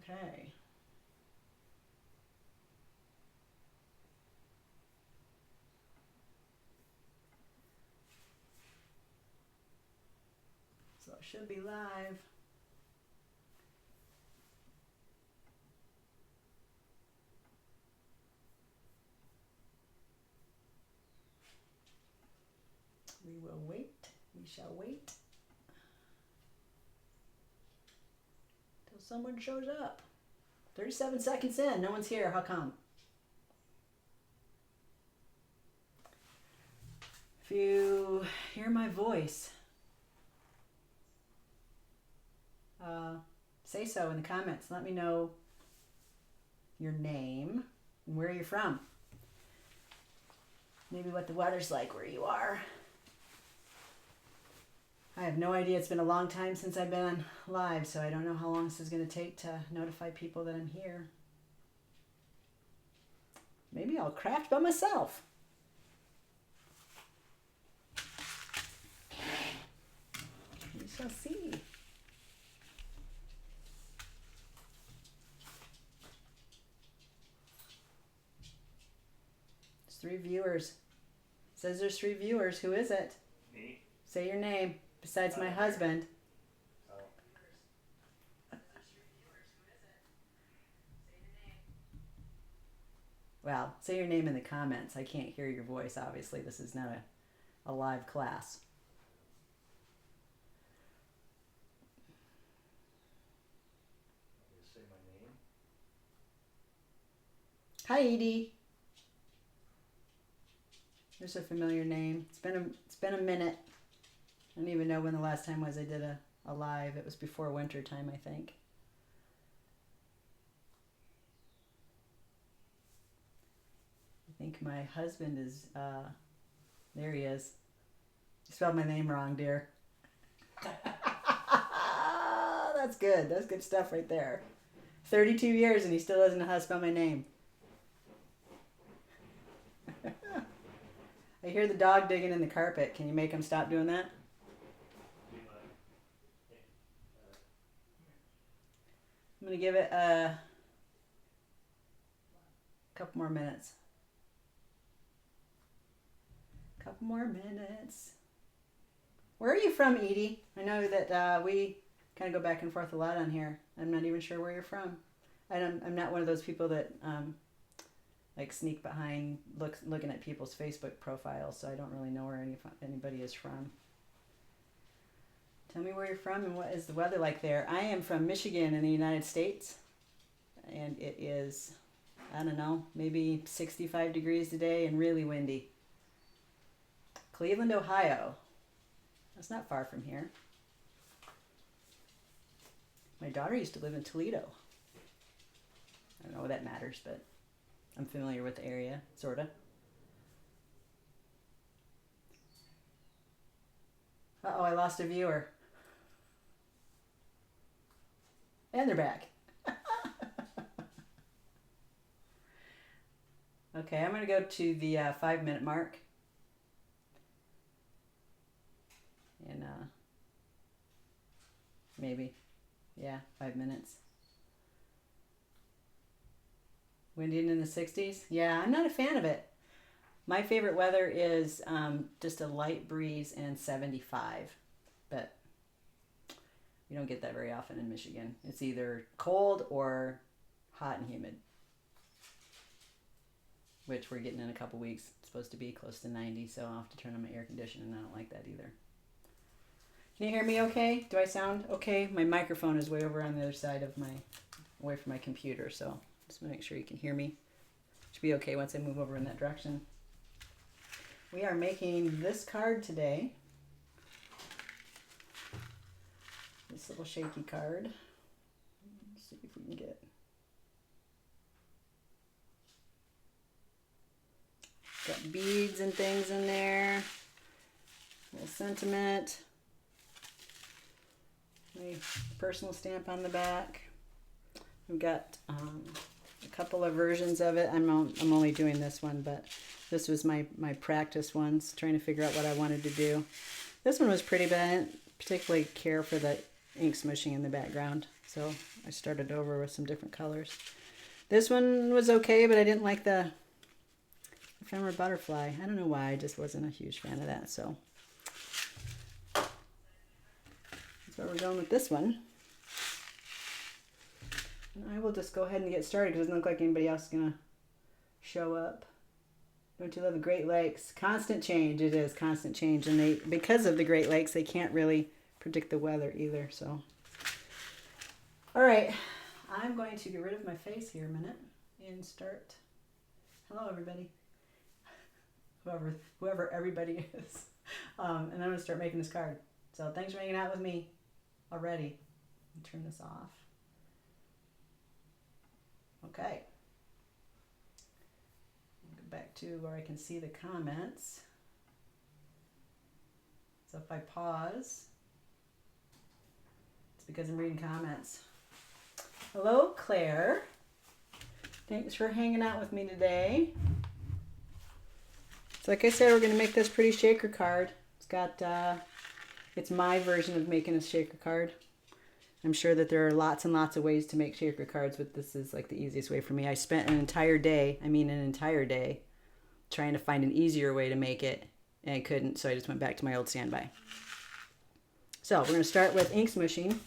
Okay. So it should be live. We will wait. We shall wait till someone shows up. 37 seconds in. No one's here. How come? If you hear my voice, say so in the comments. Let me know your name and where you're from. Maybe what the weather's like where you are. I have no idea. It's been a long time since I've been on live, so I don't know how long this is going to take to notify people that I'm here. Maybe I'll craft by myself. We shall see. There's 3 viewers. It says there's 3 viewers. Who is it? Me. Say your name. Besides my husband. Oh. Well, say your name in the comments. I can't hear your voice, obviously. This is not a live class. You say my name? Hi, Edie. There's a familiar name. It's been a minute. I don't even know when the last time was I did a live. It was before winter time, I think. I think my husband is, there he is. You spelled my name wrong, dear. That's good. That's good stuff right there. 32 years and he still doesn't know how to spell my name. I hear the dog digging in the carpet. Can you make him stop doing that? I'm going to give it a couple more minutes. Couple more minutes. Where are you from, Edie? I know that we kind of go back and forth a lot on here. I'm not even sure where you're from. I'm not one of those people that like sneak behind looking at people's Facebook profiles, so I don't really know where anybody is from. Tell me where you're from and what is the weather like there. I am from Michigan in the United States, and it is, I don't know, maybe 65 degrees today and really windy. Cleveland, Ohio. That's not far from here. My daughter used to live in Toledo. I don't know what that matters, but I'm familiar with the area, sort of. Uh-oh, I lost a viewer. And they're back. Okay, I'm going to go to the 5-minute mark. And maybe, yeah, 5 minutes. Windy and in the 60s? Yeah, I'm not a fan of it. My favorite weather is just a light breeze and 75. But you don't get that very often in Michigan. It's either cold or hot and humid. Which we're getting in a couple weeks. It's supposed to be close to 90, so I'll have to turn on my air conditioning, and I don't like that either. Can you hear me okay? Do I sound okay? My microphone is way over on the other side of away from my computer, so just want to make sure you can hear me. Should be okay once I move over in that direction. We are making this card today. This little shaky card. Let's see if we can get. Got beads and things in there. A little sentiment. My personal stamp on the back. We've got a couple of versions of it. I'm only doing this one, but this was my practice ones, trying to figure out what I wanted to do. This one was pretty, but I didn't particularly care for the ink smooshing in the background. So I started over with some different colors. This one was okay, but I didn't like the ephemera butterfly. I don't know why, I just wasn't a huge fan of that. So that's where we're going with this one. And I will just go ahead and get started because it doesn't look like anybody else is going to show up. Don't you love the Great Lakes? Constant change. It is constant change. And they, because of the Great Lakes, they can't really predict the weather either. So, all right. I'm going to get rid of my face here a minute and start. Hello, everybody. Whoever everybody is. And I'm going to start making this card. So thanks for hanging out with me already. Let me turn this off. Okay. Go back to where I can see the comments. So if I pause, it's because I'm reading comments. Hello, Claire. Thanks for hanging out with me today. So like I said, we're going to make this pretty shaker card. It's got, it's my version of making a shaker card. I'm sure that there are lots and lots of ways to make shaker cards, but this is like the easiest way for me. I spent an entire day, trying to find an easier way to make it, and I couldn't, so I just went back to my old standby. So we're going to start with ink smooshing.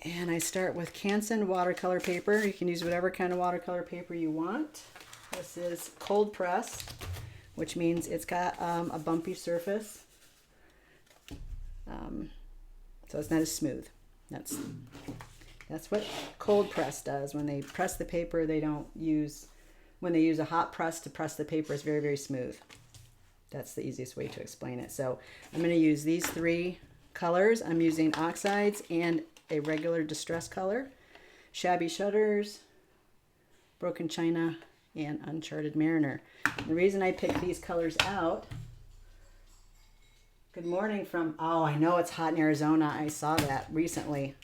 And I start with Canson watercolor paper. You can use whatever kind of watercolor paper you want. This is cold press, which means it's got a bumpy surface. So it's not as smooth. That's what cold press does. When they press the paper, when they use a hot press to press the paper, it's very, very smooth. That's the easiest way to explain it. So I'm going to use these 3 colors. I'm using oxides and a regular distress color, Shabby Shutters, Broken China, and Uncharted Mariner. The reason I picked these colors out, good morning from, oh, I know it's hot in Arizona. I saw that recently.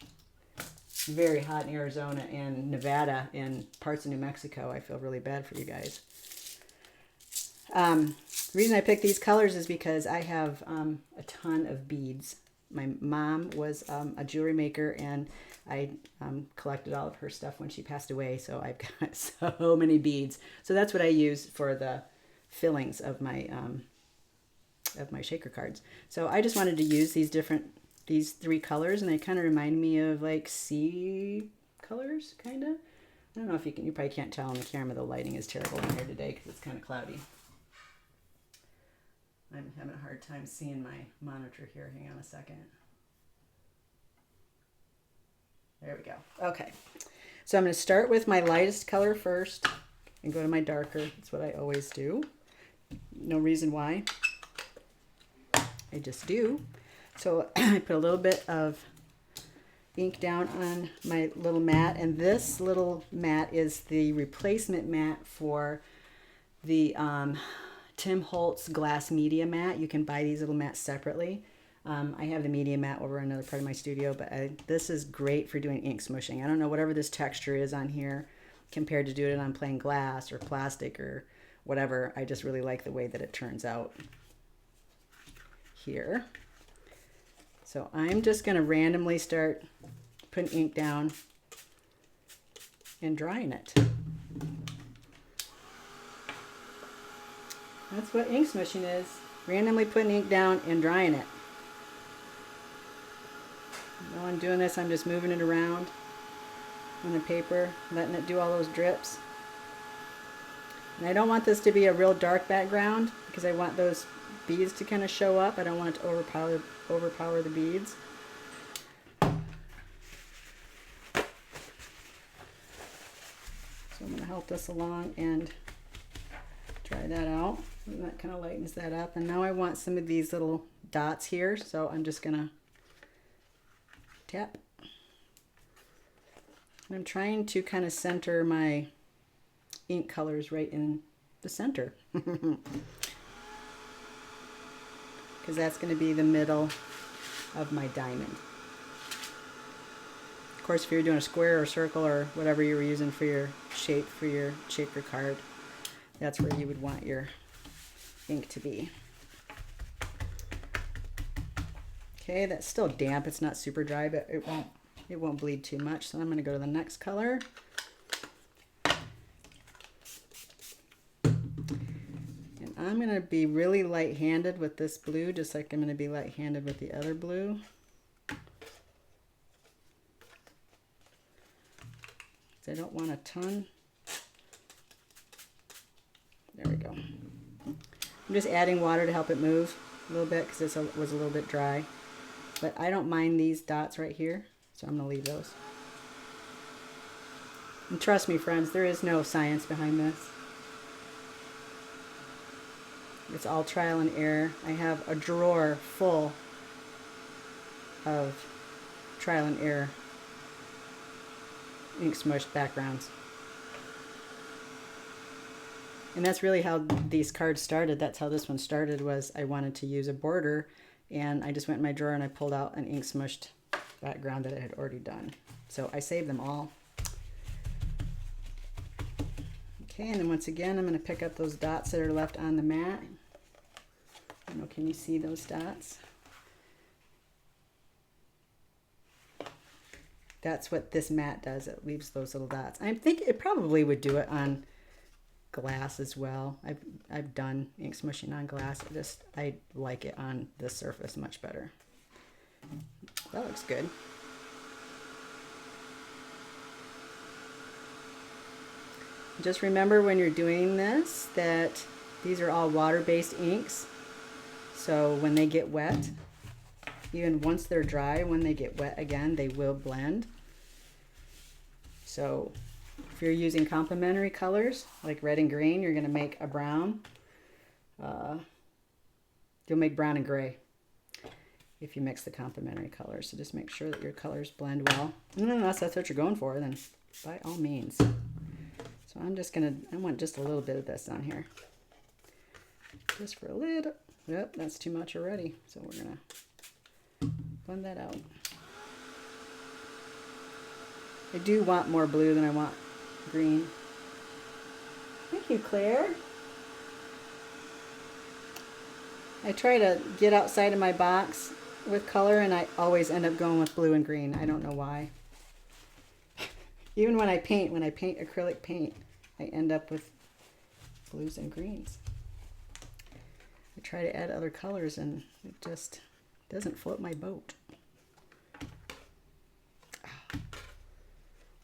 Very hot in Arizona and Nevada and parts of New Mexico. I feel really bad for you guys. The reason I picked these colors is because I have a ton of beads. My mom was a jewelry maker, and I collected all of her stuff when she passed away, so I've got so many beads. So that's what I use for the fillings of my shaker cards. So I just wanted to use these 3 colors, and they kind of remind me of like sea colors, kind of. I don't know if you probably can't tell on the camera. The lighting is terrible in here today because it's kind of cloudy. I'm having a hard time seeing my monitor here. Hang on a second. There we go. Okay. So I'm going to start with my lightest color first and go to my darker. That's what I always do. No reason why. I just do. So I put a little bit of ink down on my little mat, and this little mat is the replacement mat for the Tim Holtz glass media mat. You can buy these little mats separately. I have the media mat over in another part of my studio, but this is great for doing ink smooshing. I don't know whatever this texture is on here compared to doing it on plain glass or plastic or whatever. I just really like the way that it turns out here. So I'm just going to randomly start putting ink down and drying it. That's what ink smooshing is. Randomly putting ink down and drying it. While I'm doing this, I'm just moving it around on the paper, letting it do all those drips. And I don't want this to be a real dark background because I want those beads to kind of show up. I don't want it to overpower the beads. So I'm going to help this along and dry that out. And that kind of lightens that up. And now I want some of these little dots here, so I'm just going to tap. And I'm trying to kind of center my ink colors right in the center. Because that's going to be the middle of my diamond. Of course, if you're doing a square or circle or whatever you were using for your shape for your shaker card, that's where you would want your ink to be. Okay, that's still damp. It's not super dry, but it won't it won't bleed too much. So I'm going to go to the next color. And I'm going to be really light-handed with this blue, just like I'm going to be light-handed with the other blue. I don't want a ton. There we go. I'm just adding water to help it move a little bit because this was a little bit dry. But I don't mind these dots right here, so I'm going to leave those. And trust me, friends, there is no science behind this. It's all trial and error. I have a drawer full of trial and error ink smushed backgrounds. And that's really how these cards started. That's how this one started, was I wanted to use a border, and I just went in my drawer and I pulled out an ink smushed background that I had already done. So I saved them all. Okay, and then once again, I'm going to pick up those dots that are left on the mat. I don't know, can you see those dots? That's what this mat does. It leaves those little dots. I think it probably would do it on glass as well. I've done ink smushing on glass. I like it on this surface much better. That looks good. Just remember when you're doing this that these are all water-based inks. So when they get wet, even once they're dry, when they get wet again, they will blend. So if you're using complementary colors like red and green, you're going to make a brown. You'll make brown and gray if you mix the complementary colors. So just make sure that your colors blend well. And unless that's what you're going for, then by all means. So I want just a little bit of this on here. Just for a little. Yep, that's too much already. So we're going to blend that out. I do want more blue than I want green. Thank you, Claire. I try to get outside of my box with color, and I always end up going with blue and green. I don't know why. Even when I paint acrylic paint, I end up with blues and greens. I try to add other colors, and it just doesn't float my boat.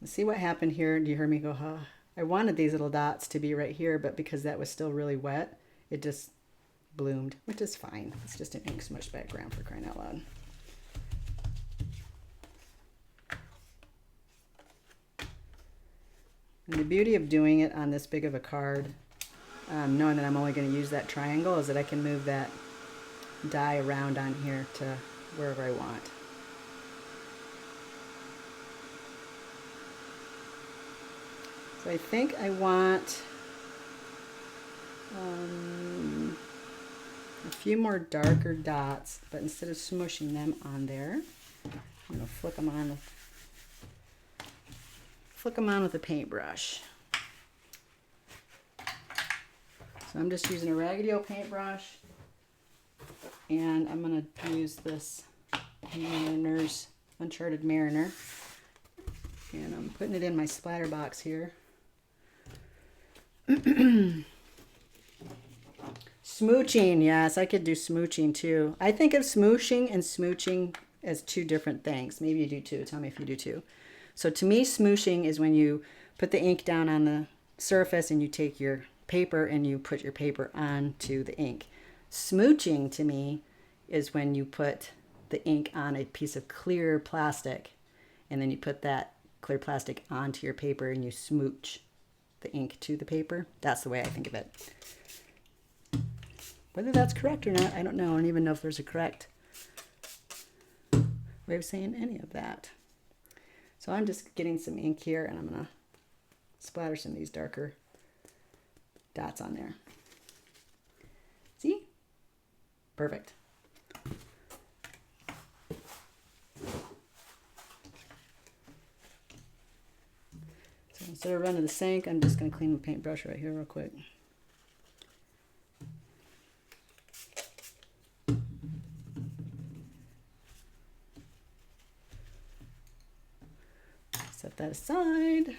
Let's see what happened here. Do you hear me go, huh? I wanted these little dots to be right here, but because that was still really wet, it just bloomed, which is fine. It's just an ink smush background, for crying out loud. And the beauty of doing it on this big of a card, knowing that I'm only going to use that triangle, is that I can move that die around on here to wherever I want. So I think I want a few more darker dots, but instead of smooshing them on there, I'm going to flick them on with a paintbrush. So I'm just using a Raggedy-O paintbrush, and I'm going to use this Mariner's Uncharted Mariner, and I'm putting it in my splatter box here. Smooching, yes, I could do smooching too. I think of smooshing and smooching as two different things. Maybe you do too. Tell me if you do too. So to me, smooshing is when you put the ink down on the surface and you take your paper and you put your paper onto the ink. Smooching to me is when you put the ink on a piece of clear plastic, and then you put that clear plastic onto your paper and you smooch the ink to the paper. That's the way I think of it. Whether that's correct or not, I don't know. I don't even know if there's a correct way of saying any of that. So I'm just getting some ink here, and I'm going to splatter some of these darker dots on there. See? Perfect. So instead of running the sink, I'm just going to clean the paintbrush right here real quick. that aside.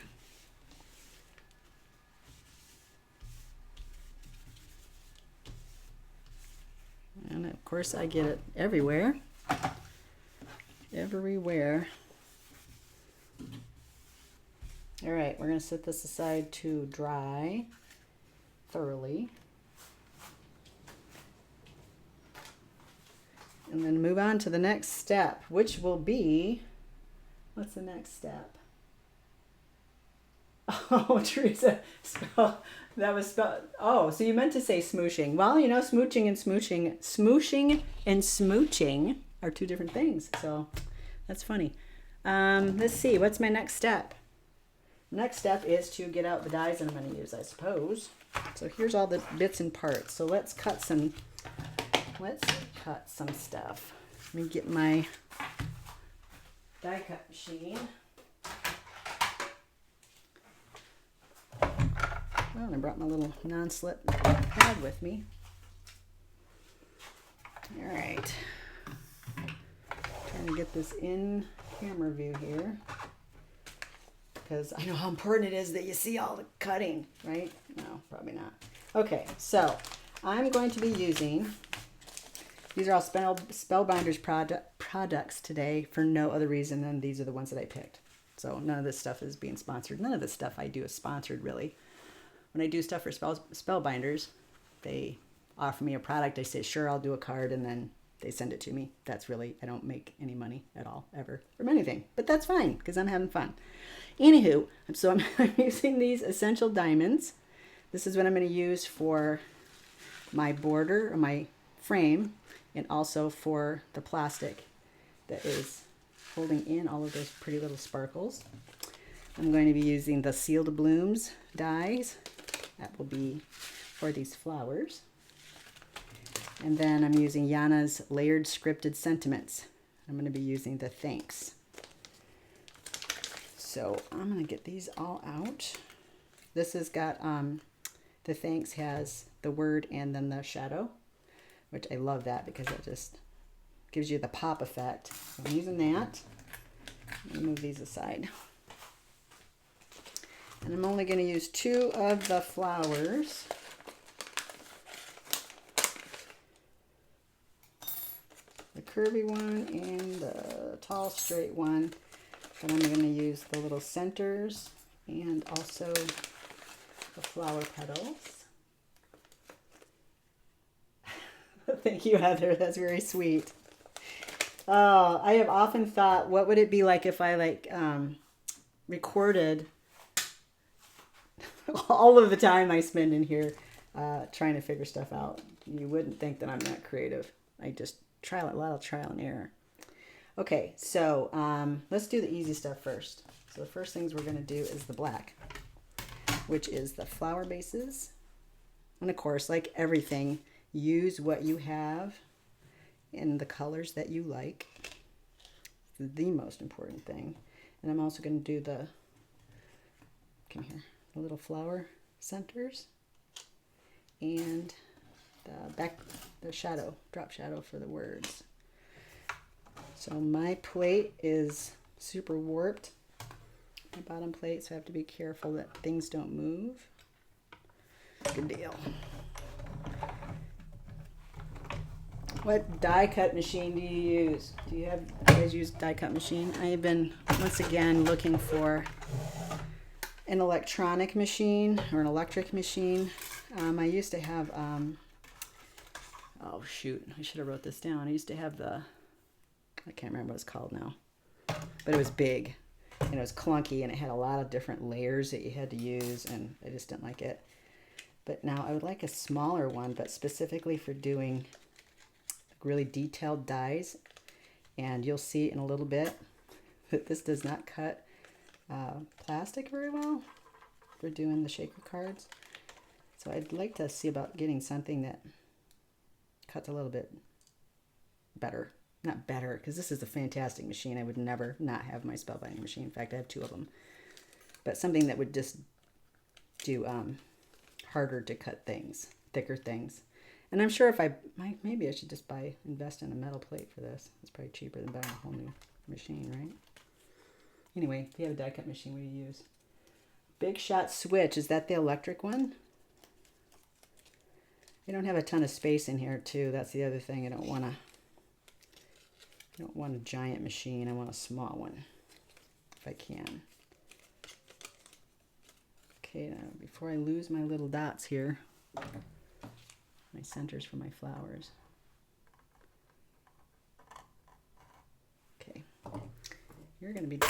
And of course I get it everywhere. Everywhere. All right, we're going to set this aside to dry thoroughly. And then move on to the next step, which will be, what's the next step? Oh, Teresa, that was spelled, oh, so you meant to say smooshing. Well, you know, smooching and smooching are two different things, so that's funny. Let's see, what's my next step? Next step is to get out the dies that I'm going to use, I suppose. So here's all the bits and parts. So let's cut some stuff. Let me get my die cut machine. Well, and I brought my little non-slip pad with me. All right. Trying to get this in camera view here, because I know how important it is that you see all the cutting, right? No, probably not. Okay, so I'm going to be using, these are all Spellbinders products today for no other reason than these are the ones that I picked. So none of this stuff is being sponsored. None of this stuff I do is sponsored, really. When I do stuff for Spellbinders, they offer me a product. I say, sure, I'll do a card, and then they send it to me. That's really, I don't make any money at all, ever, from anything. But that's fine, because I'm having fun. Anywho, so I'm using these Essential Diamonds. This is what I'm going to use for my border, or my frame, and also for the plastic that is holding in all of those pretty little sparkles. I'm going to be using the Sealed Blooms dies. That will be for these flowers. And then I'm using Yana's Layered Scripted Sentiments. I'm going to be using the Thanks. So I'm going to get these all out. This has got, the Thanks has the word and then the shadow, which I love that because it just gives you the pop effect. So I'm using that. Let me move these aside. And I'm only going to use 2 of the flowers. The curvy one and the tall straight one. Then I'm going to use the little centers and also the flower petals. Thank you, Heather. That's very sweet. I have often thought, what would it be like if I recorded all of the time I spend in here trying to figure stuff out. You wouldn't think that I'm that creative. I just a lot of trial and error. Okay, so let's do the easy stuff first. So the first things we're going to do is the black, which is the flower bases. And of course, like everything, use what you have in the colors that you like. It's the most important thing. And I'm also going to do the, come here, the little flower centers and the shadow, drop shadow for the words. So my plate is super warped, my bottom plate, so I have to be careful that things don't move. Good deal. What die cut machine do you use? Do you guys use die cut machine? I have been once again looking for an electronic machine or an electric machine. I used to have, oh shoot, I should have wrote this down. I used to have I can't remember what it's called now, but it was big and it was clunky and it had a lot of different layers that you had to use, and I just didn't like it. But now I would like a smaller one, but specifically for doing really detailed dies. And you'll see in a little bit that this does not cut plastic very well for doing the shaker cards. So I'd like to see about getting something that cuts a little bit better. Not better, because this is a fantastic machine. I would never not have my spellbinding machine. In fact, I have 2 of them. But something that would just do harder to cut things, thicker things. And I'm sure if maybe I should just invest in a metal plate for this. It's probably cheaper than buying a whole new machine, right? Anyway, if you have a die cut machine, what do you use? Big Shot switch, is that the electric one? I don't have a ton of space in here too. That's the other thing. I don't want a giant machine. I want a small one if I can. Okay, now before I lose my little dots here, my centers for my flowers. Okay, you're gonna be,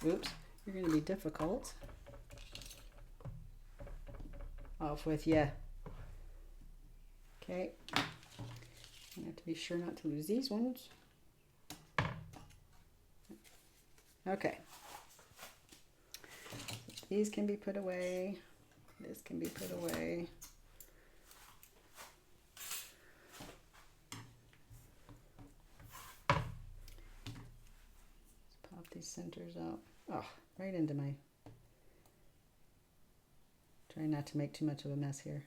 oops, you're gonna be difficult. Off with you. Okay, I have to be sure not to lose these ones. Okay. These can be put away. This can be put away. Let's pop these centers out. Oh, right into my... Try not to make too much of a mess here.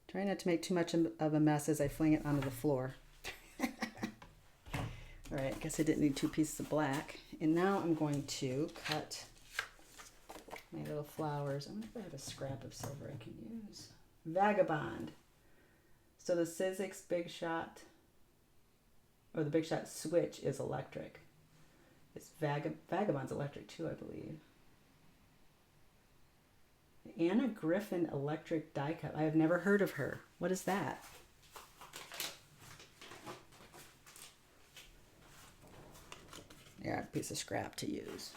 Try not to make too much of a mess as I fling it onto the floor. All right, I guess I didn't need 2 pieces of black. And now I'm going to cut my little flowers. I wonder if I have a scrap of silver I can use. Vagabond. So the Sizzix Big Shot, or the Big Shot switch is electric. It's Vagabond's electric too, I believe. Anna Griffin electric die cut. I have never heard of her. What is that? Yeah, a piece of scrap to use.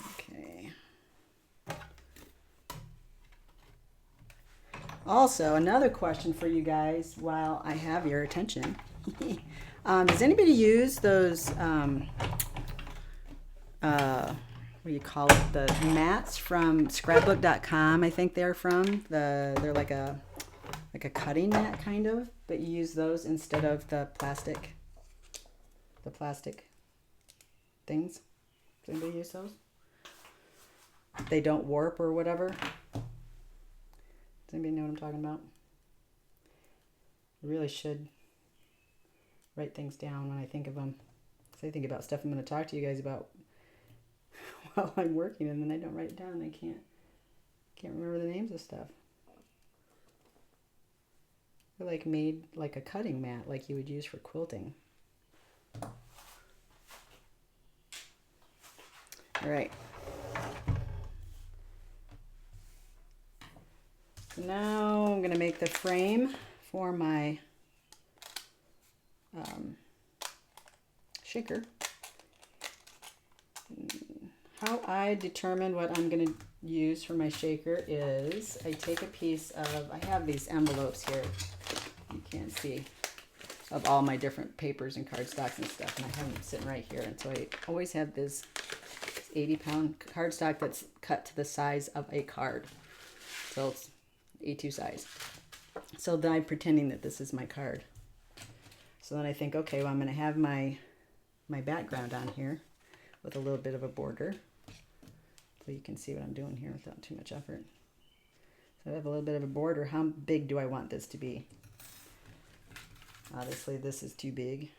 Okay. Also, another question for you guys while I have your attention. Does anybody use those, what do you call it? The mats from scrapbook.com, I think they're from. They're like a cutting mat kind of, but you use those instead of the plastic things. Does anybody use those? They don't warp or whatever. Does anybody know what I'm talking about? I really should write things down when I think of them. So I think about stuff I'm going to talk to you guys about while I'm working, and then I don't write it down. I can't remember the names of stuff. They're like made like a cutting mat, like you would use for quilting. All right. So now I'm going to make the frame for my shaker. How I determine what I'm going to use for my shaker is I take a piece of, I have these envelopes here, you can't see, of all my different papers and cardstocks and stuff, and I have them sitting right here. And so I always have this 80-pound cardstock that's cut to the size of a card. So it's A2 size. So then I'm pretending that this is my card. So then I think, okay, well, I'm going to have my background on here with a little bit of a border. So you can see what I'm doing here without too much effort. So I have a little bit of a border. How big do I want this to be? Obviously this is too big.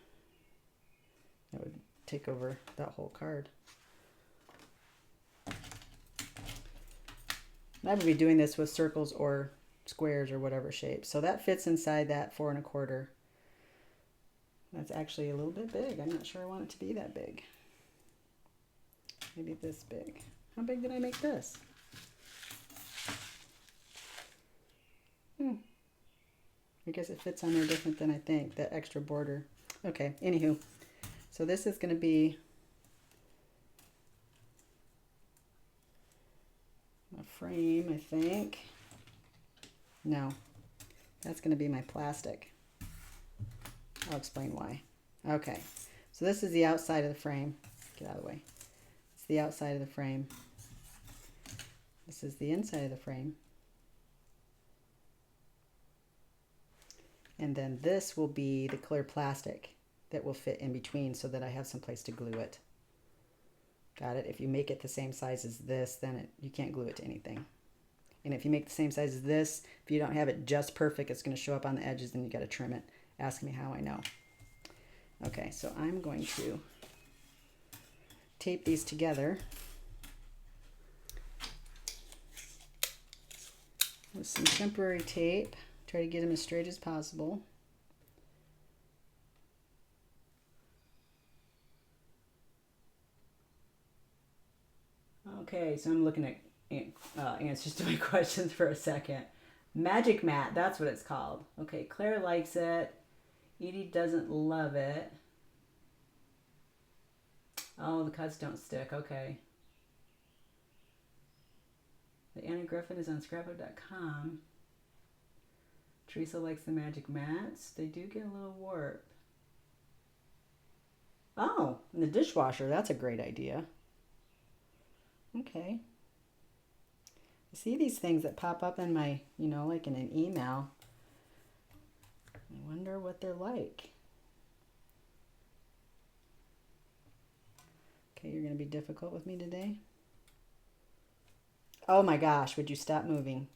That would take over that whole card. And I would be doing this with circles or squares or whatever shape. So that fits inside that 4 1/4. That's actually a little bit big. I'm not sure I want it to be that big. Maybe this big. How big did I make this? I guess it fits on there different than I think, that extra border. Okay, anywho. So this is going to be a frame, I think. No, that's going to be my plastic. I'll explain why. Okay, so this is the outside of the frame. Get out of the way. It's the outside of the frame. This is the inside of the frame. And then this will be the clear plastic that will fit in between so that I have some place to glue it. Got it? If you make it the same size as this, then you can't glue it to anything. And if you make the same size as this, if you don't have it just perfect, it's going to show up on the edges and you got to trim it. Ask me how I know. Okay, so I'm going to tape these together with some temporary tape. Try to get them as straight as possible. Okay, so I'm looking at answers to my questions for a second. Magic mat, that's what it's called. Okay, Claire likes it. Edie doesn't love it. Oh, the cuts don't stick. Okay. The Anna Griffin is on scrapbook.com. Teresa likes the magic mats. They do get a little warped. Oh, in the dishwasher. That's a great idea. Okay. I see these things that pop up in my, like in an email. I wonder what they're like. Okay, you're going to be difficult with me today. Oh my gosh, would you stop moving?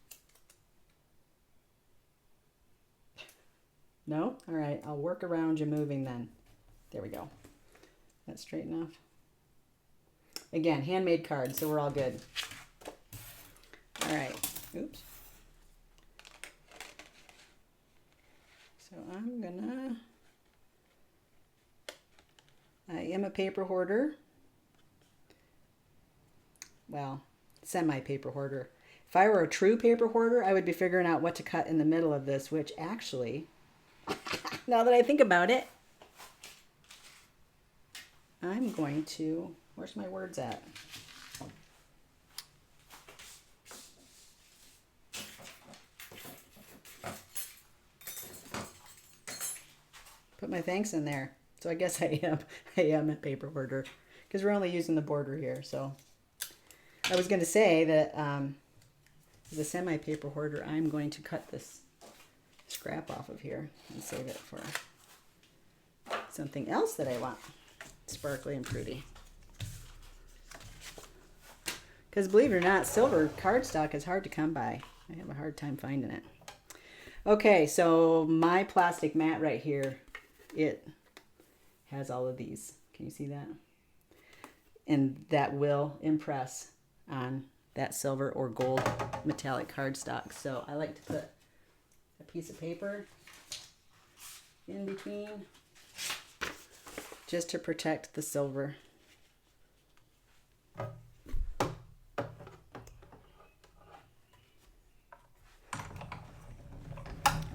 No? All right, I'll work around you moving then. There we go. That's straight enough. Again, handmade cards, so we're all good. All right. Oops. So I am a paper hoarder. Well, semi-paper hoarder. If I were a true paper hoarder, I would be figuring out what to cut in the middle of this, which actually, now that I think about it, I'm going to, where's my words at? Put my thanks in there. So I guess I am a paper hoarder because we're only using the border here. So I was going to say that as a semi-paper hoarder, I'm going to cut this scrap off of here and save it for something else that I want sparkly and pretty. Because believe it or not, silver cardstock is hard to come by. I have a hard time finding it. Okay, so my plastic mat right here, it has all of these. Can you see that? And that will impress on that silver or gold metallic cardstock. So I like to put a piece of paper in between just to protect the silver.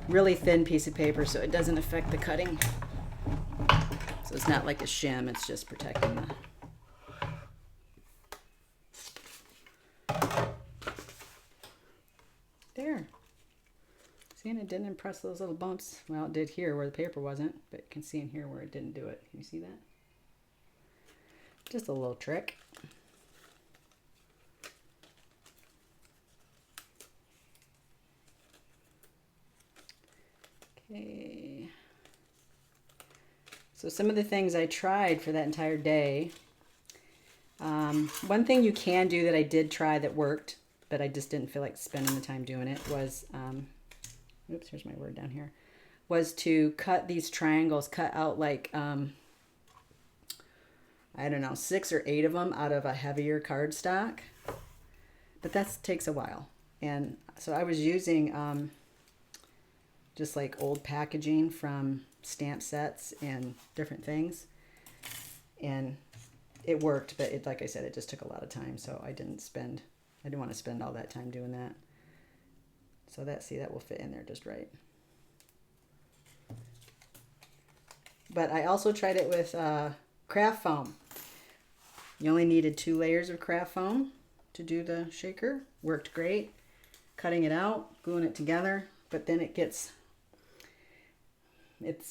Really thin piece of paper so it doesn't affect the cutting. So it's not like a shim, it's just protecting the... There. See, and it didn't impress those little bumps. Well, it did here where the paper wasn't, but you can see in here where it didn't do it. Can you see that? Just a little trick. Okay. So some of the things I tried for that entire day. One thing you can do that I did try that worked, but I just didn't feel like spending the time doing it was, oops, here's my word down here, was to cut these triangles, cut out like, I don't know, 6 or 8 of them out of a heavier cardstock. But that takes a while. And so I was using just like old packaging from stamp sets and different things. And it worked, but it, like I said, it just took a lot of time. So I didn't want to spend all that time doing that. So that will fit in there just right. But I also tried it with craft foam. You only needed 2 layers of craft foam to do the shaker. Worked great. Cutting it out, gluing it together, but then it's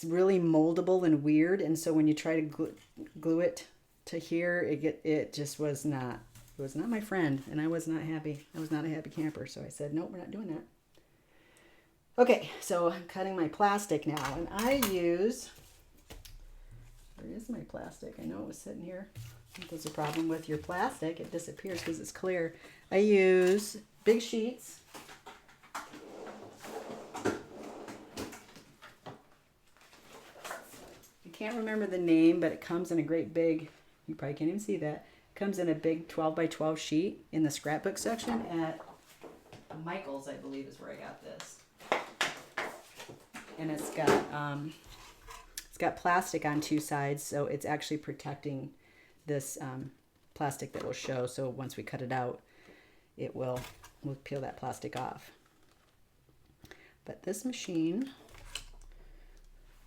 really moldable and weird, and so when you try to glue it to here, it just was not my friend, and I was not happy. I was not a happy camper, so I said, nope, we're not doing that. Okay, so I'm cutting my plastic now, and I use, where is my plastic? I know it was sitting here. I think there's a problem with your plastic. It disappears because it's clear. I use big sheets. I can't remember the name, but it comes in a great big, you probably can't even see that. It comes in a big 12 by 12 sheet in the scrapbook section at Michael's, I believe is where I got this. And it's got plastic on two sides, so it's actually protecting this plastic that will show. So once we cut it out, we'll peel that plastic off. But this machine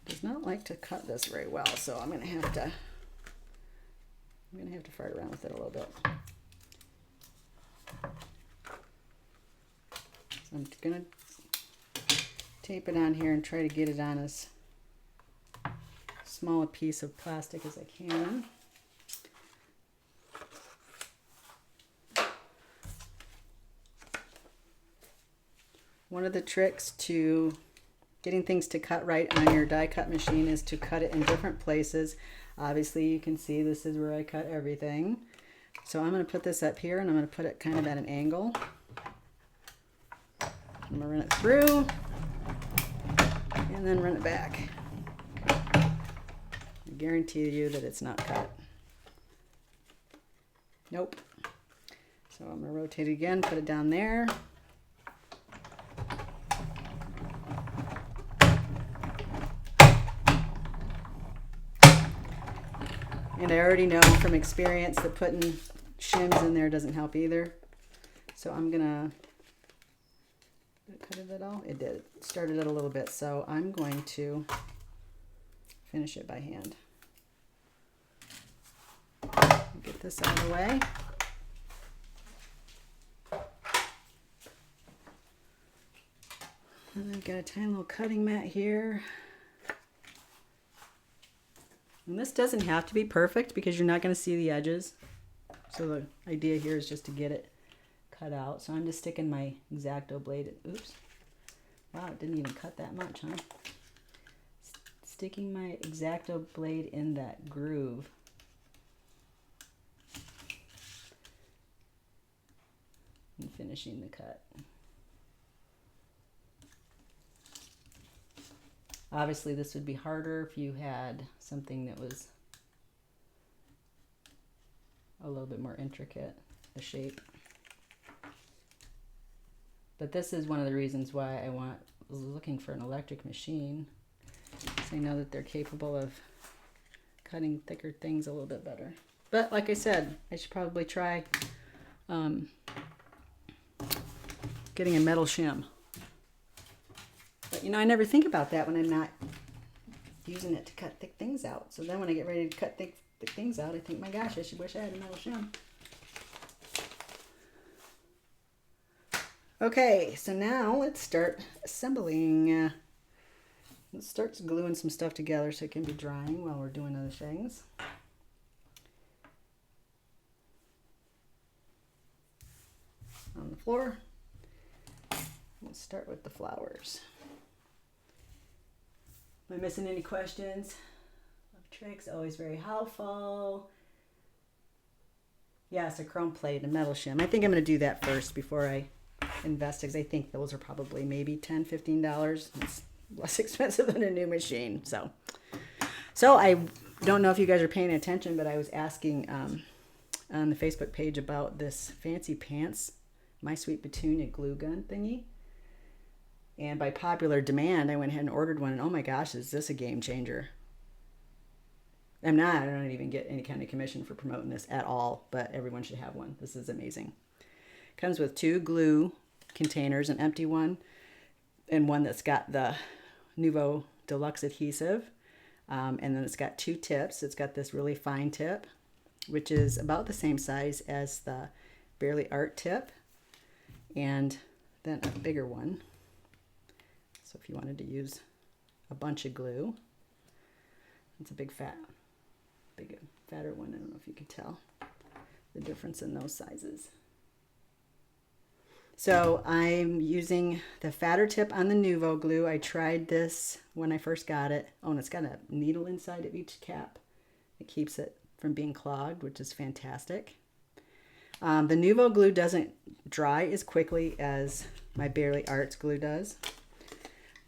does not like to cut this very well, so I'm gonna have to fart around with it a little bit. So I'm gonna tape it on here and try to get it on as small a piece of plastic as I can. One of the tricks to getting things to cut right on your die cut machine is to cut it in different places. Obviously you can see this is where I cut everything. So I'm going to put this up here and I'm going to put it kind of at an angle. I'm going to run it through and then run it back. I guarantee you that it's not cut. Nope. So I'm going to rotate it again, put it down there. And I already know from experience that putting shims in there doesn't help either. So I'm gonna, did it cut it at all? It did. It started it a little bit. So I'm going to finish it by hand. Get this out of the way. And I've got a tiny little cutting mat here. And this doesn't have to be perfect because you're not going to see the edges. So the idea here is just to get it cut out. So I'm just sticking my X-Acto blade. Oops. Wow, it didn't even cut that much, huh? Sticking my X-Acto blade in that groove. And finishing the cut. Obviously, this would be harder if you had something that was a little bit more intricate, the shape. But this is one of the reasons why I was looking for an electric machine. So I know that they're capable of cutting thicker things a little bit better. But like I said, I should probably try getting a metal shim. But you know, I never think about that when I'm not using it to cut thick things out. So then when I get ready to cut thick things out, I think, my gosh, I wish I had a metal shim. Okay, so now let's start assembling. Let's start gluing some stuff together so it can be drying while we're doing other things. On the floor. Let's start with the flowers. Am I missing any questions? Love tricks, always very helpful. Yes, a chrome plate and a metal shim. I think I'm going to do that first before I invest, because I think those are probably maybe $10, $15. It's less expensive than a new machine. So I don't know if you guys are paying attention, but I was asking on the Facebook page about this Fancy Pants, My Sweet Petunia glue gun thingy. And by popular demand, I went ahead and ordered one. And oh my gosh, is this a game changer? I don't even get any kind of commission for promoting this at all, but everyone should have one. This is amazing. Comes with 2 glue containers, an empty one, and one that's got the Nuvo Deluxe adhesive. And then it's got 2 tips. It's got this really fine tip, which is about the same size as the Barely Art tip, and then a bigger one. So if you wanted to use a bunch of glue, it's a bigger fatter one. I don't know if you can tell the difference in those sizes. So I'm using the fatter tip on the Nuvo glue. I tried this when I first got it. Oh, and it's got a needle inside of each cap. It keeps it from being clogged, which is fantastic. The Nuvo glue doesn't dry as quickly as my Barely Arts glue does.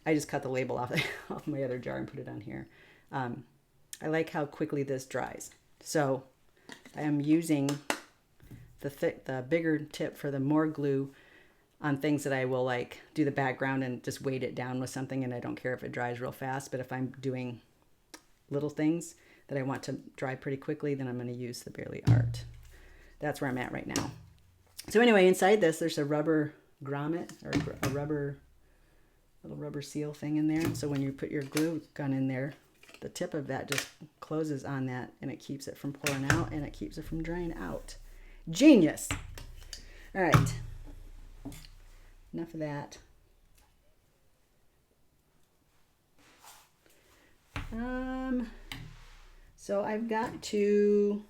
I just cut the label off, off my other jar and put it on here. I like how quickly this dries. So I am using the bigger tip for the more glue on things that I will like do the background and just weight it down with something, and I don't care if it dries real fast. But if I'm doing little things that I want to dry pretty quickly, then I'm going to use the Barely Art. That's where I'm at right now. So anyway, inside this, there's a rubber grommet or a little rubber seal thing in there. So when you put your glue gun in there, the tip of that just closes on that, and it keeps it from pouring out, and it keeps it from drying out. Genius. All right. Enough of that. So I've got to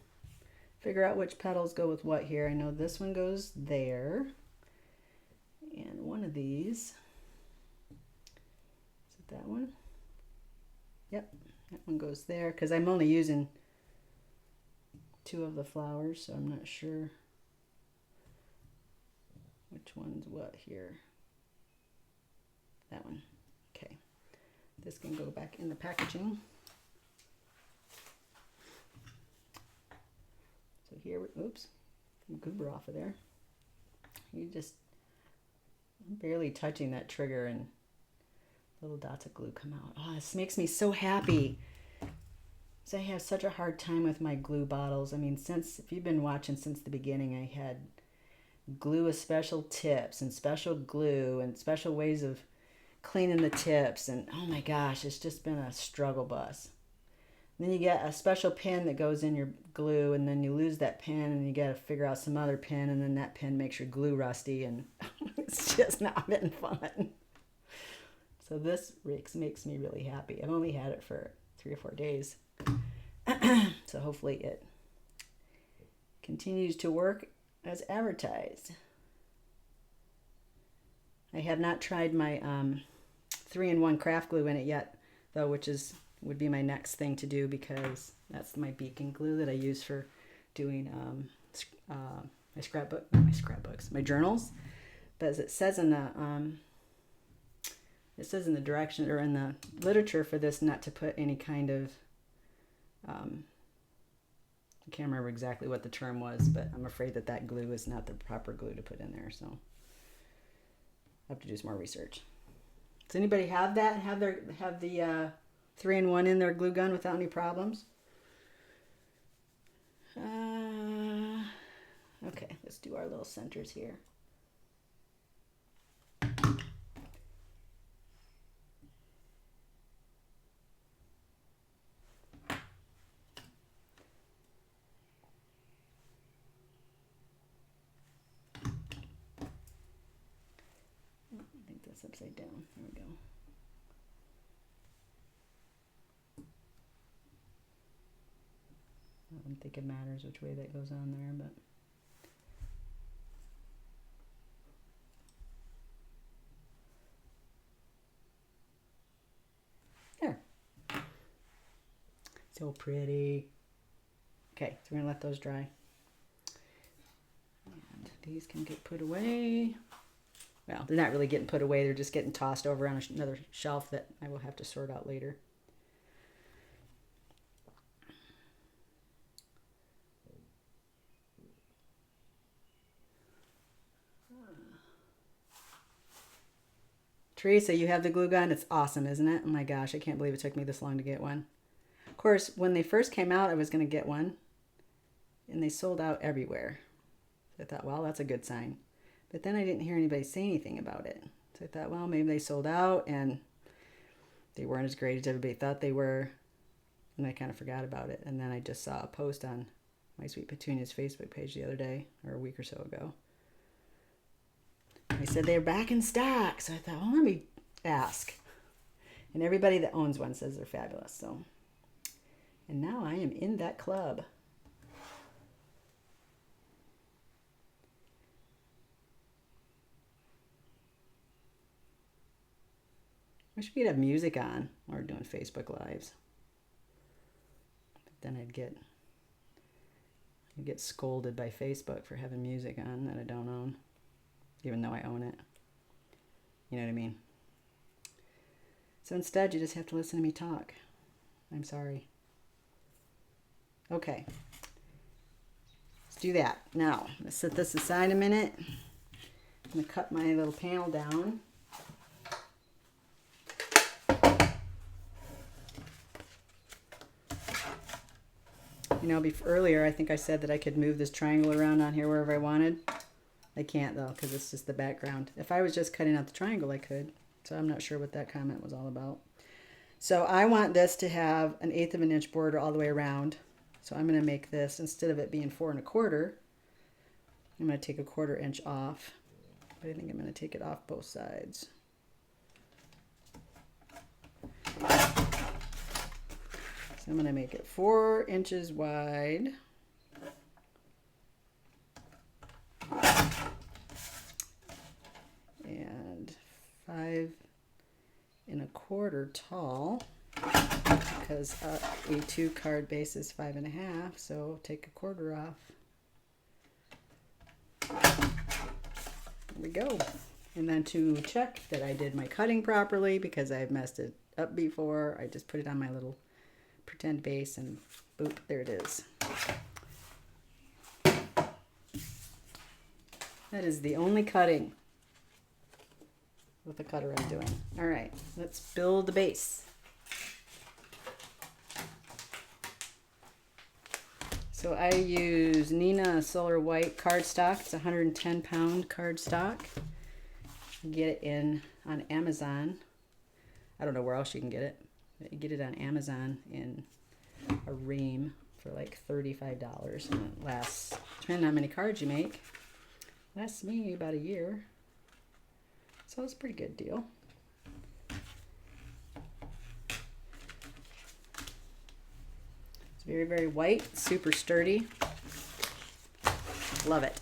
figure out which petals go with what here. I know this one goes there, and one of these, is it that one? Yep, that one goes there, because I'm only using 2 of the flowers, so I'm not sure which one's what here. That one. Okay. This can go back in the packaging. So here, oops, some goober off of there. You just barely touching that trigger and little dots of glue come out. Oh, this makes me so happy. So I have such a hard time with my glue bottles. I mean, if you've been watching since the beginning, I had glue with special tips and special glue and special ways of cleaning the tips, and oh my gosh, it's just been a struggle bus. Then you get a special pin that goes in your glue, and then you lose that pin, and you got to figure out some other pin, and then that pin makes your glue rusty, and it's just not been fun. So this makes me really happy. I've only had it for 3 or 4 days, so hopefully it continues to work as advertised. I have not tried my 3-in-1 craft glue in it yet, though, which would be my next thing to do, because that's my beacon glue that I use for doing my journals. But as it says in the direction or in the literature for this, not to put any kind of I can't remember exactly what the term was, but I'm afraid that glue is not the proper glue to put in there, so I have to do some more research. Does anybody have that? Have the 3-in-1 in their glue gun without any problems? Okay, let's do our little centers here. I think that's upside down. There we go. I don't think it matters which way that goes on there, but there. So pretty. Okay, so we're gonna let those dry. And these can get put away. Well, they're not really getting put away, they're just getting tossed over on another shelf that I will have to sort out later. Teresa, you have the glue gun? It's awesome, isn't it? Oh my gosh, I can't believe it took me this long to get one. Of course, when they first came out, I was going to get one, and they sold out everywhere. So I thought, well, that's a good sign. But then I didn't hear anybody say anything about it. So I thought, well, maybe they sold out, and they weren't as great as everybody thought they were. And I kind of forgot about it. And then I just saw a post on My Sweet Petunia's Facebook page the other day, or a week or so ago. They said they're back in stock. So I thought, well, let me ask. And everybody that owns one says they're fabulous. So, and now I am in that club. Wish we could have music on while we're doing Facebook Lives. But then I'd get I get scolded by Facebook for having music on that I don't own, even though I own it. You know what I mean? So instead, you just have to listen to me talk. I'm sorry. Okay. Let's do that. Now, let's set this aside a minute. I'm going to cut my little panel down. You know, earlier I think I said that I could move this triangle around on here wherever I wanted. I can't though, because it's just the background. If I was just cutting out the triangle, I could. So I'm not sure what that comment was all about. So I want this to have an 1/8 of an inch border all the way around. So I'm going to make this, instead of it being 4 1/4, I'm going to take 1/4 inch off. But I think I'm going to take it off both sides. So I'm going to make it 4 inches wide. And 5 1/4 tall, because a A2 card base is 5 1/2, so take 1/4 off. There we go. And then to check that I did my cutting properly, because I've messed it up before, I just put it on my little pretend base and boop, there it is. That is the only cutting with the cutter I'm doing. All right, let's build the base. So I use Nina Solar White cardstock. It's 110 pound cardstock. Get it on Amazon. I don't know where else you can get it. But you get it on Amazon in a ream for like $35, and it lasts, depending on how many cards you make, lasts me about a year. So it's a pretty good deal. It's very, very white, super sturdy. Love it.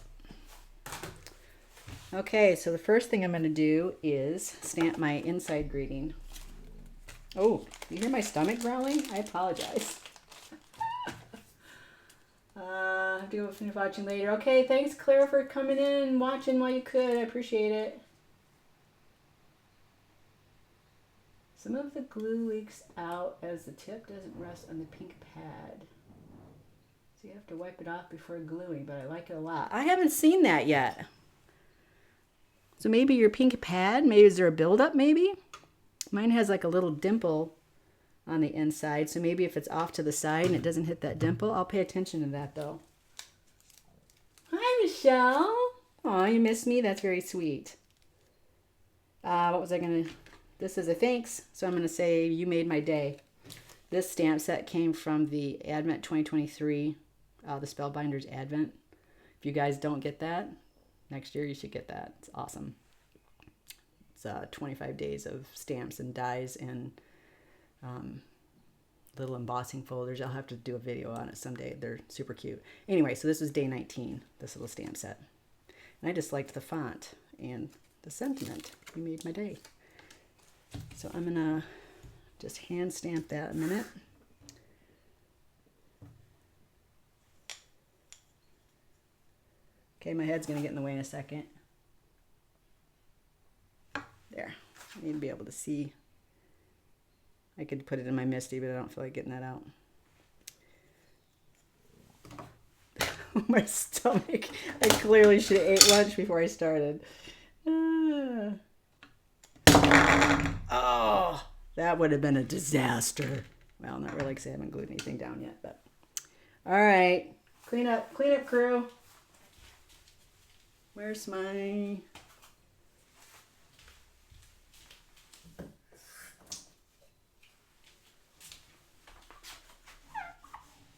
Okay, so the first thing I'm going to do is stamp my inside greeting. Oh, you hear my stomach growling? I apologize. I have to go finish watching later. Okay, thanks Claire for coming in and watching while you could. I appreciate it. Some of the glue leaks out as the tip doesn't rest on the pink pad. So you have to wipe it off before gluing, but I like it a lot. I haven't seen that yet. So maybe your pink pad, maybe is there a buildup maybe? Mine has like a little dimple on the inside, so maybe if it's off to the side and it doesn't hit that dimple, I'll pay attention to that though. Hi Michelle. Aw, you missed me? That's very sweet. What was I gonna... This is a thanks, so I'm going to say you made my day. This stamp set came from the Advent 2023, the Spellbinders Advent. If you guys don't get that, next year you should get that. It's awesome. It's 25 days of stamps and dies and little embossing folders. I'll have to do a video on it someday. They're super cute. Anyway, so this was day 19, this little stamp set. And I just liked the font and the sentiment. You made my day. So I'm going to just hand stamp that a minute. Okay, my head's going to get in the way in a second. There. I need to be able to see. I could put it in my Misty, but I don't feel like getting that out. My stomach. I clearly should have ate lunch before I started. Oh, that would have been a disaster. Well, not really because I haven't glued anything down yet, but. All right. Clean up crew. Where's my...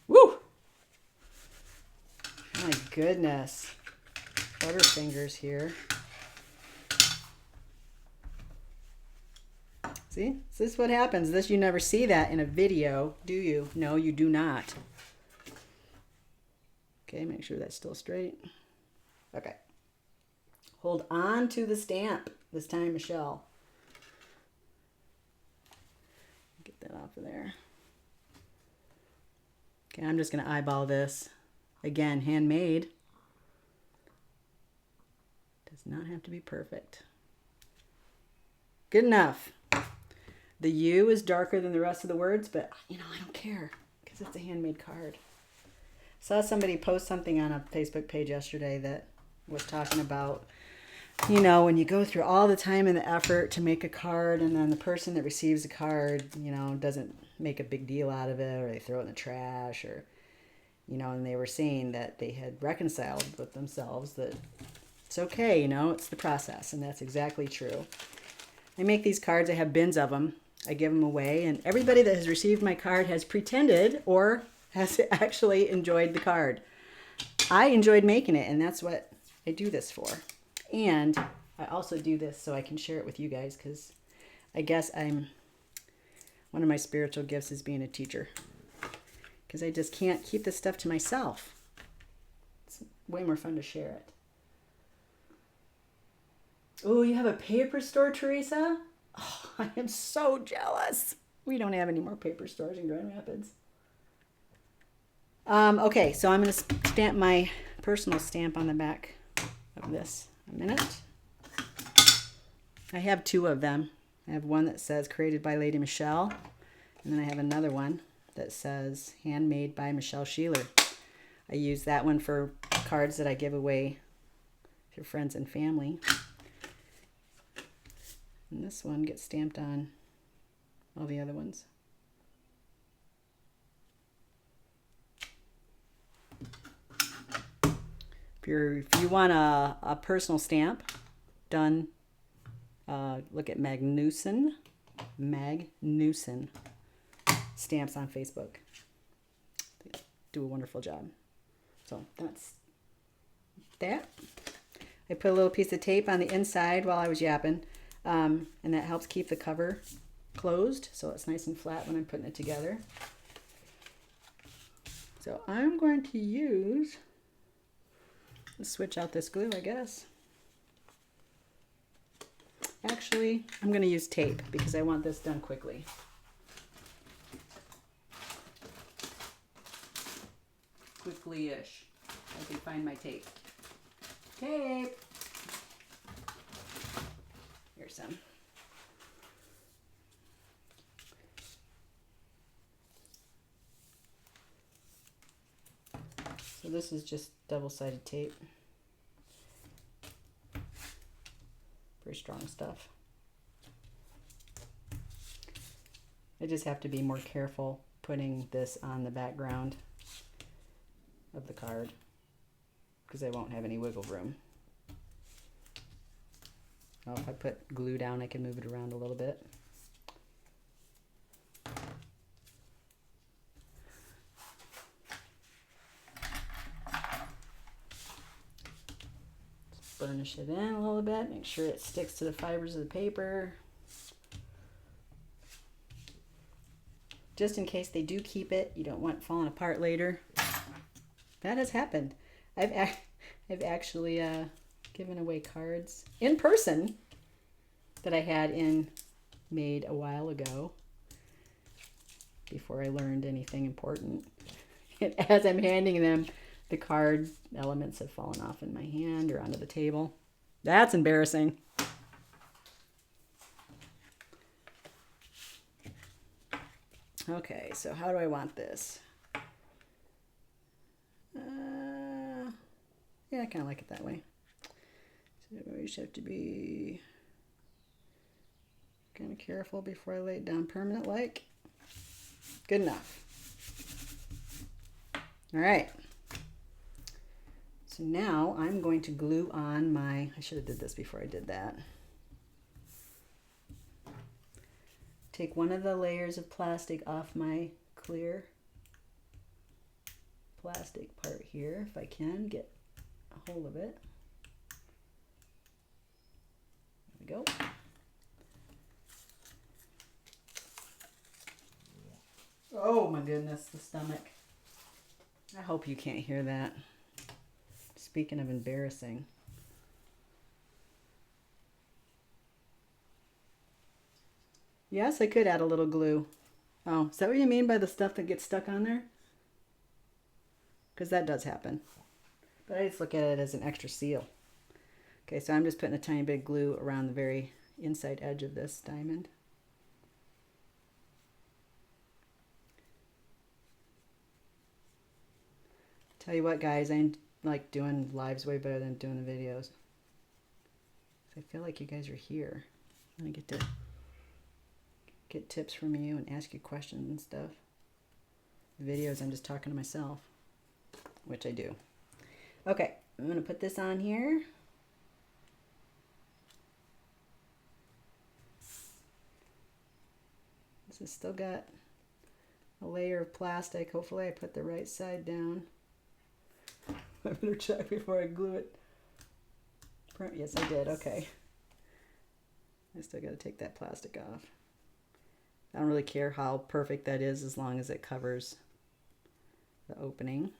Woo! My goodness. Butterfingers here. See? Is this what happens? This, you never see that in a video, do you? No, you do not. Okay, make sure that's still straight. Okay. Hold on to the stamp this time, Michelle. Get that off of there. Okay, I'm just going to eyeball this. Again, handmade. Does not have to be perfect. Good enough. The U is darker than the rest of the words, but you know, I don't care because it's a handmade card. Saw somebody post something on a Facebook page yesterday that was talking about, you know, when you go through all the time and the effort to make a card and then the person that receives the card, you know, doesn't make a big deal out of it, or they throw it in the trash, or, you know, and they were saying that they had reconciled with themselves that it's okay, you know, it's the process, and that's exactly true. I make these cards, I have bins of them, I give them away, and everybody that has received my card has pretended or has actually enjoyed the card. I enjoyed making it, and that's what I do this for. And I also do this so I can share it with you guys, because I guess one of my spiritual gifts is being a teacher, because I just can't keep this stuff to myself. It's way more fun to share it. Oh, you have a paper store, Teresa? Oh, I am so jealous. We don't have any more paper stores in Grand Rapids. Okay, so I'm going to stamp my personal stamp on the back of this. A minute. I have two of them. I have one that says created by Lady Michelle, and then I have another one that says handmade by Michelle Sheeler. I use that one for cards that I give away to friends and family. And this one gets stamped on all the other ones. If you want a personal stamp done, look at Magnuson stamps on Facebook. They do a wonderful job. So that's that. I put a little piece of tape on the inside while I was yapping, and that helps keep the cover closed so it's nice and flat when I'm putting it together. So I'm going to switch out this glue, I guess. Actually, I'm going to use tape because I want this done quickly. Quickly-ish. I can find my tape. Tape! Here's some. So this is just double-sided tape. Very strong stuff. I just have to be more careful putting this on the background of the card because I won't have any wiggle room. Oh, if I put glue down, I can move it around a little bit. Burnish it in a little bit, make sure it sticks to the fibers of the paper. Just in case they do keep it, you don't want it falling apart later. That has happened. I've actually given away cards in person that I had made a while ago before I learned anything important. And as I'm handing them, the card elements have fallen off in my hand or onto the table. That's embarrassing. Okay, so how do I want this? Yeah, I kind of like it that way. So I just have to be kind of careful before I lay it down permanent like. Good enough. All right. So now I'm going to glue on I should have did this before I did that. Take one of the layers of plastic off my clear plastic part here, if I can get a hold of it. There we go. Oh my goodness, the stomach. I hope you can't hear that. Speaking of embarrassing. Yes, I could add a little glue. Oh, is that what you mean by the stuff that gets stuck on there? because that does happen. But I just look at it as an extra seal. Okay, so I'm just putting a tiny bit of glue around the very inside edge of this diamond. Tell you what, guys, I like doing lives way better than doing the videos. I feel like you guys are here. I get to get tips from you and ask you questions and stuff. The videos, I'm just talking to myself, which I do. Okay, I'm going to put this on here. This has still got a layer of plastic. Hopefully I put the right side down. I better check before I glue it. Yes, I did. Okay. I still got to take that plastic off. I don't really care how perfect that is as long as it covers the opening.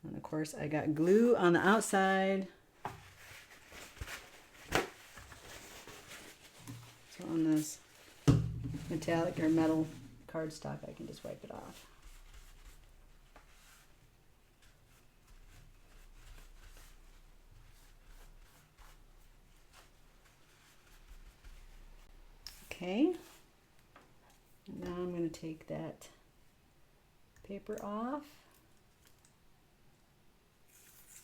And of course I got glue on the outside. So on this metallic or metal cardstock I can just wipe it off. Okay, now I'm going to take that paper off.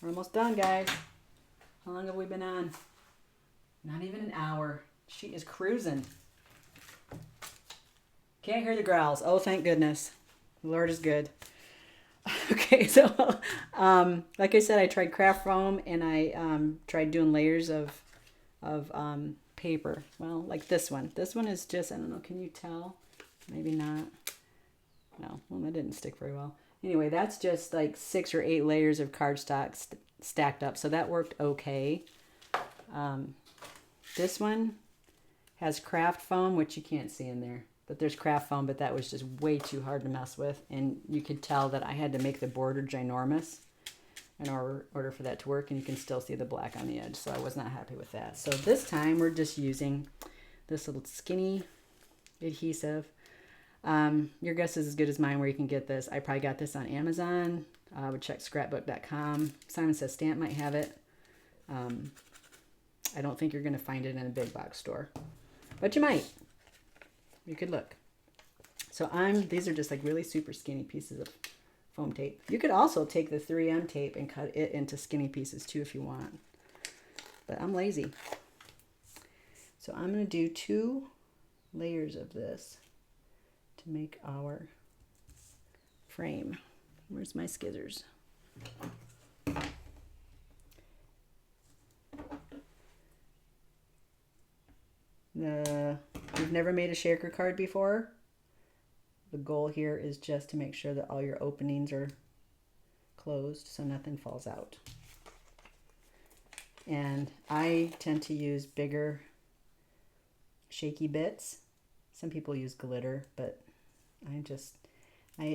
We're almost done, guys. How long have we been on? Not even an hour. She is cruising. Can't hear the growls. Oh, thank goodness. The Lord is good. Okay, so like I said, I tried craft foam and I tried doing layers of paper. Well, like this one. This one is just, I don't know, can you tell? Maybe not. No, well, that didn't stick very well. Anyway, that's just like 6 or 8 layers of cardstock stacked up, so that worked okay. This one has craft foam, which you can't see in there, but there's craft foam, but that was just way too hard to mess with, and you could tell that I had to make the border ginormous in order for that to work, and you can still see the black on the edge, so I was not happy with that. So this time we're just using this little skinny adhesive. Your guess is as good as mine where you can get this. I probably got this on Amazon. I would check scrapbook.com. Simon Says Stamp might have it. I don't think you're going to find it in a big box store, but you might. You could look. So these are just like really super skinny pieces of foam tape. You could also take the 3M tape and cut it into skinny pieces too if you want, but I'm lazy. So I'm going to do 2 layers of this to make our frame. Where's my scissors? You've never made a shaker card before? The goal here is just to make sure that all your openings are closed so nothing falls out. And I tend to use bigger shaky bits. Some people use glitter, but I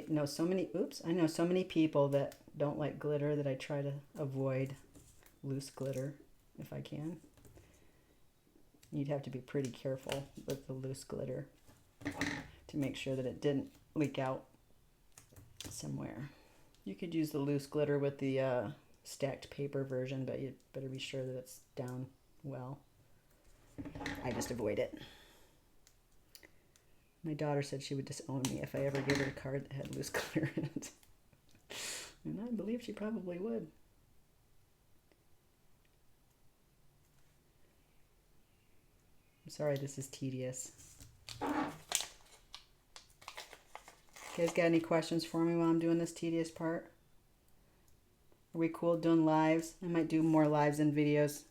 know so many people that don't like glitter that I try to avoid loose glitter if I can. You'd have to be pretty careful with the loose glitter to make sure that it didn't leak out somewhere. You could use the loose glitter with the stacked paper version, but you better be sure that it's down well. I just avoid it. My daughter said she would disown me if I ever gave her a card that had loose glitter in it. And I believe she probably would. I'm sorry this is tedious. You guys got any questions for me while I'm doing this tedious part? Are we cool doing lives? I might do more lives than videos.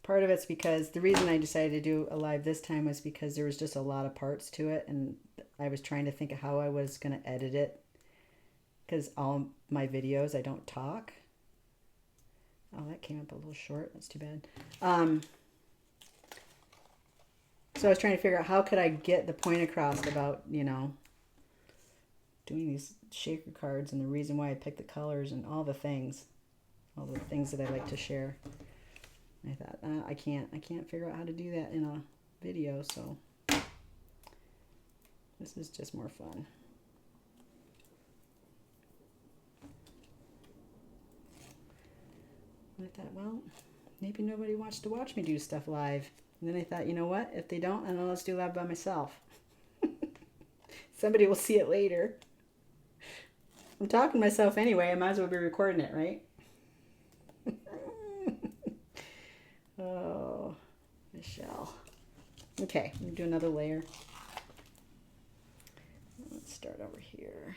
Part of it's because the reason I decided to do a live this time was because there was just a lot of parts to it, and I was trying to think of how I was going to edit it, because all my videos I don't talk. Oh, that came up a little short. That's too bad. So I was trying to figure out how could I get the point across about, you know, doing these shaker cards and the reason why I picked the colors and all the things that I like to share. I thought, I can't figure out how to do that in a video, so this is just more fun. thought, well, maybe nobody wants to watch me do stuff live. And then I thought, you know what? If they don't, then I'll just do live by myself. Somebody will see it later. I'm talking to myself anyway. I might as well be recording it, right? Oh, Michelle. Okay, I'm going to do another layer. Let's start over here.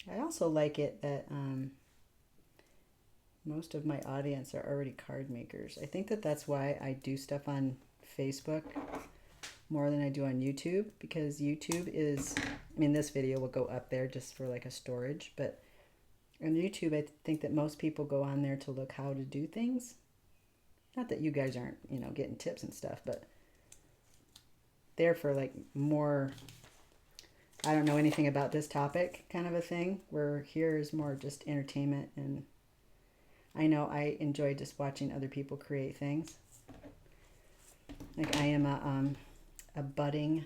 I also like it that most of my audience are already card makers. I think that that's why I do stuff on Facebook more than I do on YouTube, because YouTube is, I mean, this video will go up there just for like a storage, but on YouTube, I think that most people go on there to look how to do things. Not that you guys aren't, you know, getting tips and stuff, but they're for like more, I don't know anything about this topic kind of a thing, where here is more just entertainment. And I know I enjoy just watching other people create things. Like I am a budding,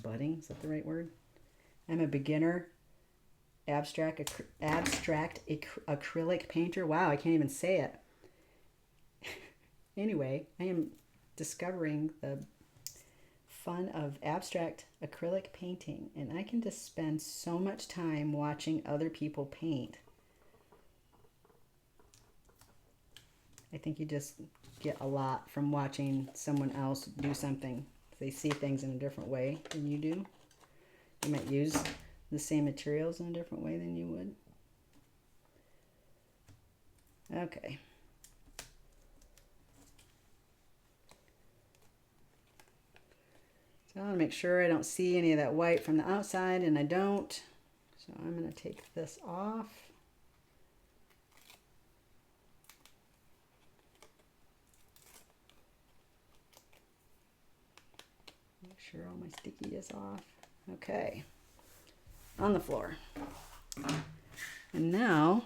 budding, is that the right word? I'm a beginner abstract acrylic painter. Wow, I can't even say it. Anyway, I am discovering the fun of abstract acrylic painting, and I can just spend so much time watching other people paint. I think you just get a lot from watching someone else do something. They see things in a different way than you do. You might use the same materials in a different way than you would. Okay. So I want to make sure I don't see any of that white from the outside, and I don't. So I'm going to take this off. Make sure all my sticky is off. Okay. On the floor. And now,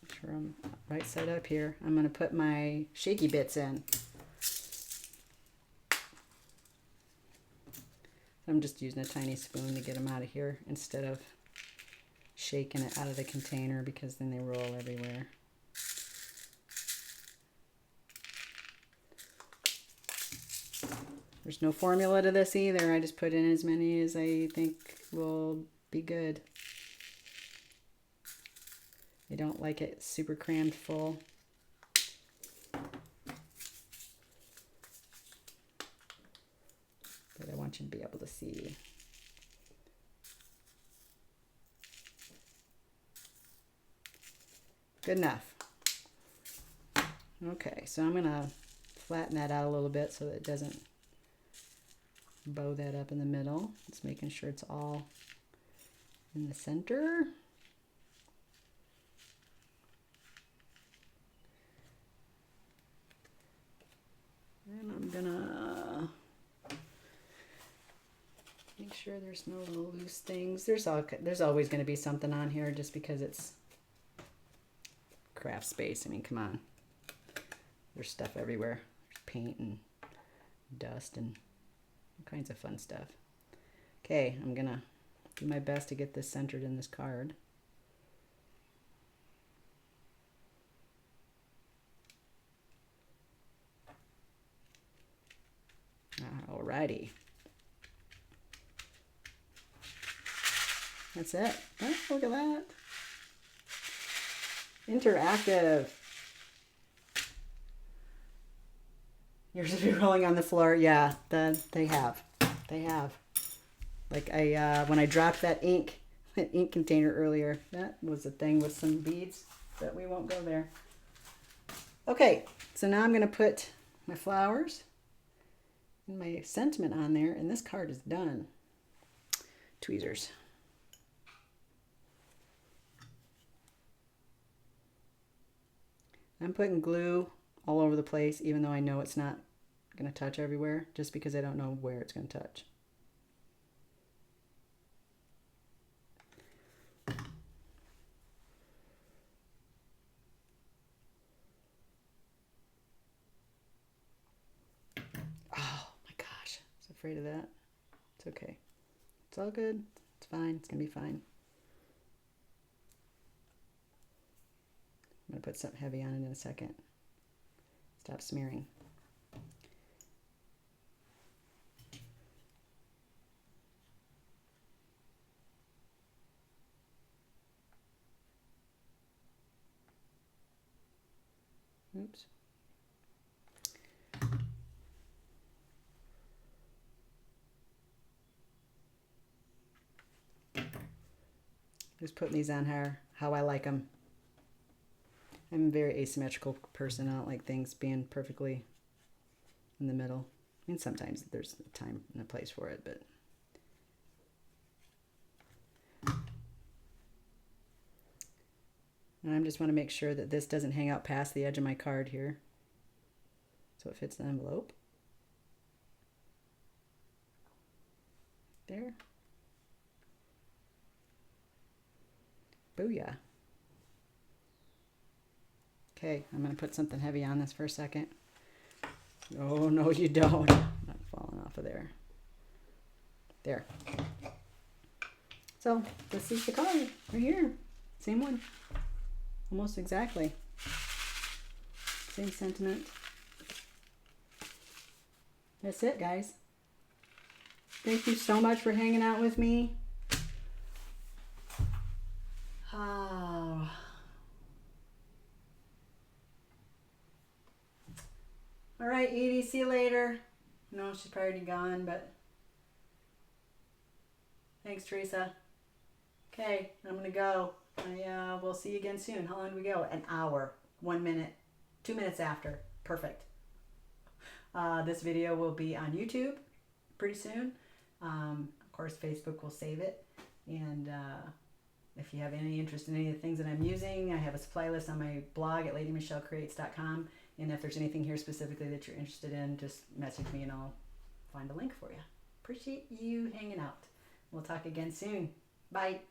make sure I'm right side up here, I'm going to put my shaky bits in. I'm just using a tiny spoon to get them out of here instead of shaking it out of the container, because then they roll everywhere. There's no formula to this either. I just put in as many as I think will be good. I don't like it super crammed full. But I want you to be able to see. Good enough. Okay, so I'm going to flatten that out a little bit so that it doesn't bow that up in the middle. Just making sure it's all in the center. And I'm gonna make sure there's no little loose things. There's always going to be something on here just because it's craft space. I mean, come on. There's stuff everywhere. There's paint and dust and all kinds of fun stuff. Okay, I'm gonna do my best to get this centered in this card. Alrighty. That's it. Oh, look at that. Interactive. Yours will be rolling on the floor. Yeah, they have. They have. Like when I dropped that ink container earlier, that was a thing with some beads, but we won't go there. Okay, so now I'm going to put my flowers and my sentiment on there, and this card is done. Tweezers. I'm putting glue all over the place, even though I know it's not going to touch everywhere, just because I don't know where it's going to touch. afraid of that. It's okay. It's all good. It's fine. It's going to be fine. I'm going to put something heavy on it in a second. Stop smearing. Oops. Just putting these on how I like them. I'm a very asymmetrical person. I don't like things being perfectly in the middle. I mean, sometimes there's a time and a place for it, but and I just want to make sure that this doesn't hang out past the edge of my card here, so it fits the envelope. There. Booyah. Okay, I'm going to put something heavy on this for a second. Oh, no, you don't. Not falling off of there. There. So, this is the card right here. Same one. Almost exactly. Same sentiment. That's it, guys. Thank you so much for hanging out with me. Oh. All right, Edie, see you later. No, she's probably already gone, but thanks, Teresa. Okay, I'm going to go. We'll see you again soon. How long do we go? An hour, 1 minute, 2 minutes after. Perfect. This video will be on YouTube pretty soon. Of course, Facebook will save it. And if you have any interest in any of the things that I'm using, I have a supply list on my blog at ladymichellecreates.com. And if there's anything here specifically that you're interested in, just message me and I'll find a link for you. Appreciate you hanging out. We'll talk again soon. Bye.